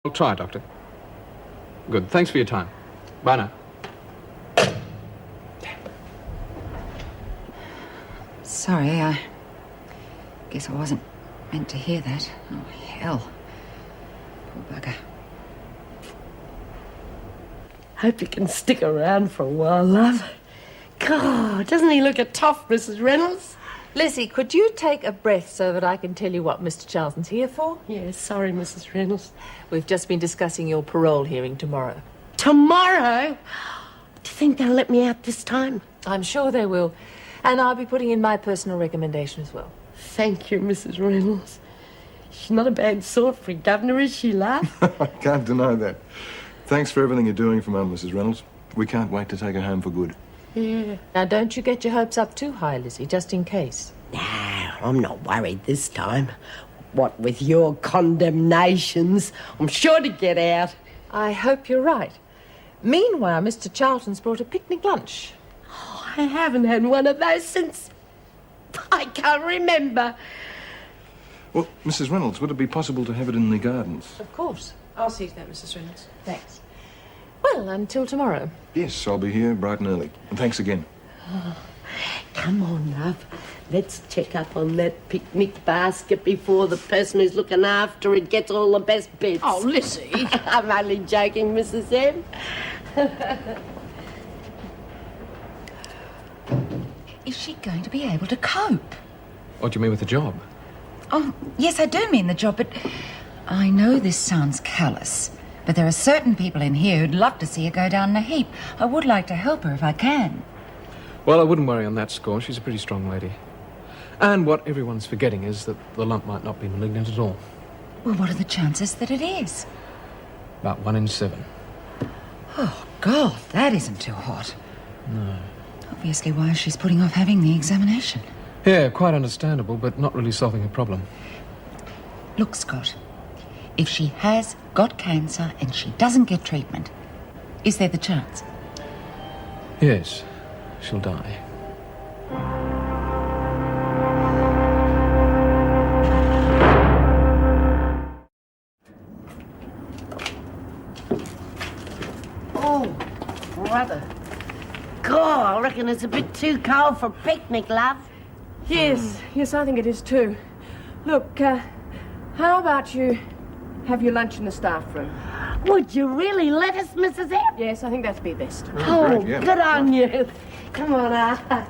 I'll try, Doctor. Good. Thanks for your time. Bye now. Sorry, I guess I wasn't meant to hear that. Oh, hell. Poor bugger. Hope you can stick around for a while, love. God, doesn't he look a tough, Mrs. Reynolds? Lizzie, could you take a breath so that I can tell you what Mr. Charlton's here for? Yes, sorry, Mrs. Reynolds. We've just been discussing your parole hearing tomorrow. Tomorrow? Do you think they'll let me out this time? I'm sure they will. And I'll be putting in my personal recommendation as well. Thank you, Mrs. Reynolds. She's not a bad sort for a governor, is she, love? I can't deny that. Thanks for everything you're doing for Mum, Mrs. Reynolds. We can't wait to take her home for good. Yeah. Now, don't you get your hopes up too high, Lizzie, just in case. No, I'm not worried this time. What with your condemnations, I'm sure to get out. I hope you're right. Meanwhile, Mr. Charlton's brought a picnic lunch. Oh, I haven't had one of those since I can't remember. Well, Mrs. Reynolds, would it be possible to have it in the gardens? Of course. I'll see to that, Mrs. Reynolds. Thanks. Well, until tomorrow. Yes, I'll be here bright and early. And thanks again. Oh, come on, love. Let's check up on that picnic basket before the person who's looking after it gets all the best bits. Oh, Lizzie. I'm only joking, Mrs. M. Is she going to be able to cope? What do you mean with the job? Oh, yes, I do mean the job, but I know this sounds callous, but there are certain people in here who'd love to see her go down in a heap. I would like to help her if I can. Well, I wouldn't worry on that score. She's a pretty strong lady. And what everyone's forgetting is that the lump might not be malignant at all. Well, what are the chances that it is? About 1 in 7. Oh, God, that isn't too hot. No. Obviously why she's putting off having the examination. Yeah, quite understandable, but not really solving a problem. Look, Scott, if she has got cancer and she doesn't get treatment, is there the chance? Yes, she'll die. Oh, brother. God, I reckon it's a bit too cold for a picnic, love. Yes, I think it is too. Look, how about you have your lunch in the staff room? Would you really let us, Mrs. M? Yes, I think that'd be best. Oh, great, yeah. good on you. Come on, Arthur.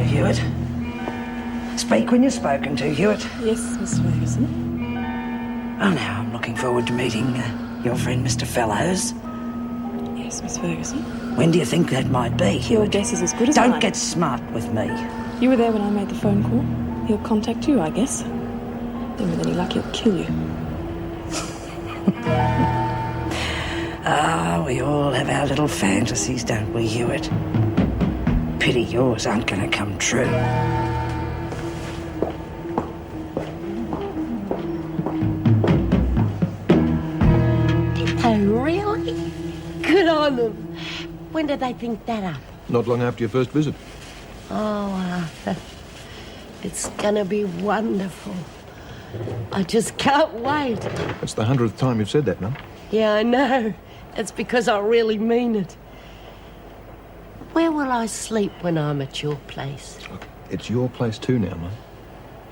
Hewitt. Speak when you're spoken to, Hewitt. Yes, Miss Ferguson. Oh, now, I'm looking forward to meeting your friend, Mr. Fellows. Yes, Miss Ferguson. When do you think that might be, Hewitt? Your guess is as good as mine. Don't get smart with me. You were there when I made the phone call. He'll contact you, I guess. Then with any luck, he'll kill you. Ah, we all have our little fantasies, don't we, Hewitt? Pity yours aren't going to come true. Oh, really? Good on them. When did they think that up? Not long after your first visit. Oh, Arthur. It's gonna be wonderful. I just can't wait. That's the 100th time you've said that, Mum. Yeah, I know. It's because I really mean it. Where will I sleep when I'm at your place? Look, it's your place too now, Mum.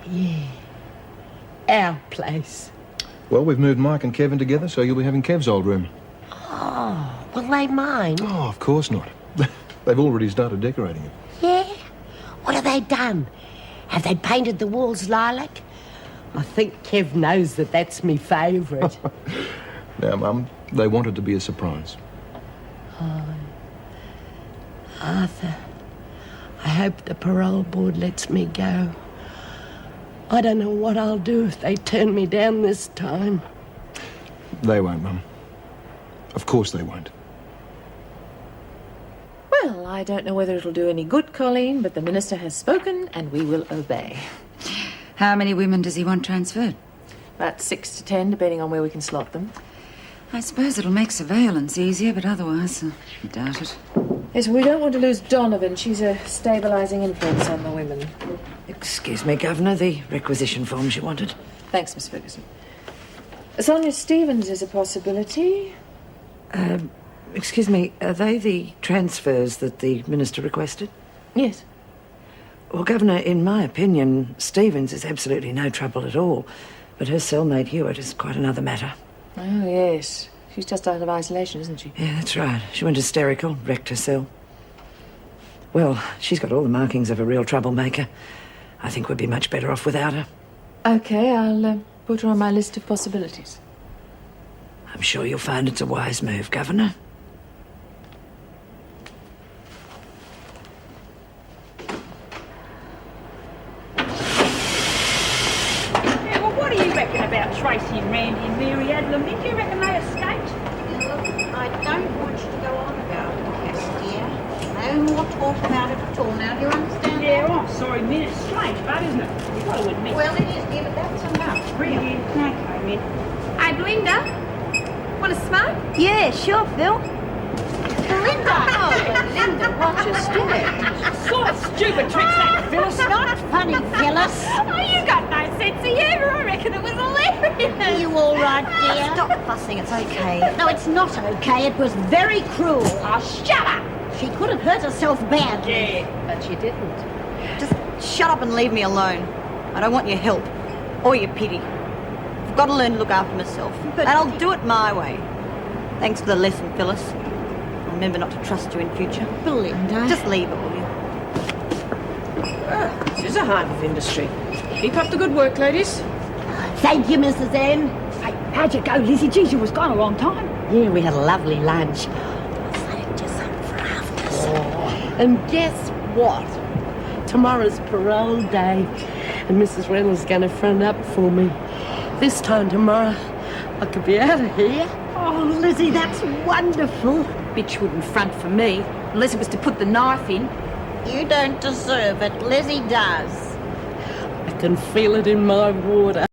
Yeah. Our place. Well, we've moved Mike and Kevin together, so you'll be having Kev's old room. Oh, will they mind? Oh, of course not. They've already started decorating it. Yeah? What have they done? Have they painted the walls lilac? I think Kev knows that that's me favourite. Now, Mum, they want it to be a surprise. Arthur, I hope the parole board lets me go. I don't know what I'll do if they turn me down this time. They won't, Mum. Of course they won't. Well, I don't know whether it'll do any good, Colleen, but the Minister has spoken and we will obey. How many women does he want transferred? About 6 to 10, depending on where we can slot them. I suppose it'll make surveillance easier, but otherwise, I doubt it. Yes, we don't want to lose Donovan. She's a stabilising influence on the women. Excuse me, Governor, the requisition forms you wanted. Thanks, Miss Ferguson. Sonia Stevens is a possibility. Excuse me, are they the transfers that the Minister requested? Yes. Well, Governor, in my opinion, Stevens is absolutely no trouble at all. But her cellmate Hewitt is quite another matter. Oh, yes. She's just out of isolation, isn't she? Yeah, that's right. She went hysterical, wrecked her cell. Well, she's got all the markings of a real troublemaker. I think we'd be much better off without her. OK, I'll put her on my list of possibilities. I'm sure you'll find it's a wise move, Governor. Yeah, well, what do you reckon about Tracy and Randy and Mary Adlam? Do you reckon they escaped? I don't want you to go on about it, Cass, dear. No more talk about it at all now, do you understand? Yeah, well, I'm sorry, Min. It's strange, but isn't it? You've got to admit. Well, it is, dear, but that's enough, really. Yeah, okay, Min. Hey, Belinda, want to smoke? Yeah, sure, Phil. Belinda! Oh, Belinda, watch your step. Sort of stupid tricks that, Phyllis. Not funny, Phyllis. Oh, you got no sense of humour. I reckon it was hilarious. Are you all right, dear? Stop fussing, it's okay. No, it's not okay. It was very cruel. Oh, shut up. She could have hurt herself badly. Yeah. But she didn't. Just shut up and leave me alone. I don't want your help or your pity. I've got to learn to look after myself. And I'll do it my way. Thanks for the lesson, Phyllis. Remember not to trust you in future. Belinda. Just leave it, will you? This is a hive of industry. Keep up the good work, ladies. Thank you, Mrs. M. Hey, how'd you go, Lizzie? Geez, you was gone a long time. Yeah, we had a lovely lunch. Saved you some for afters. And guess what? Tomorrow's parole day, and Mrs. Reynolds is going to front up for me. This time tomorrow, I could be out of here. Oh, Lizzie, that's wonderful. Bitch wouldn't front for me, unless it was to put the knife in. You don't deserve it. Lizzie does. I can feel it in my water.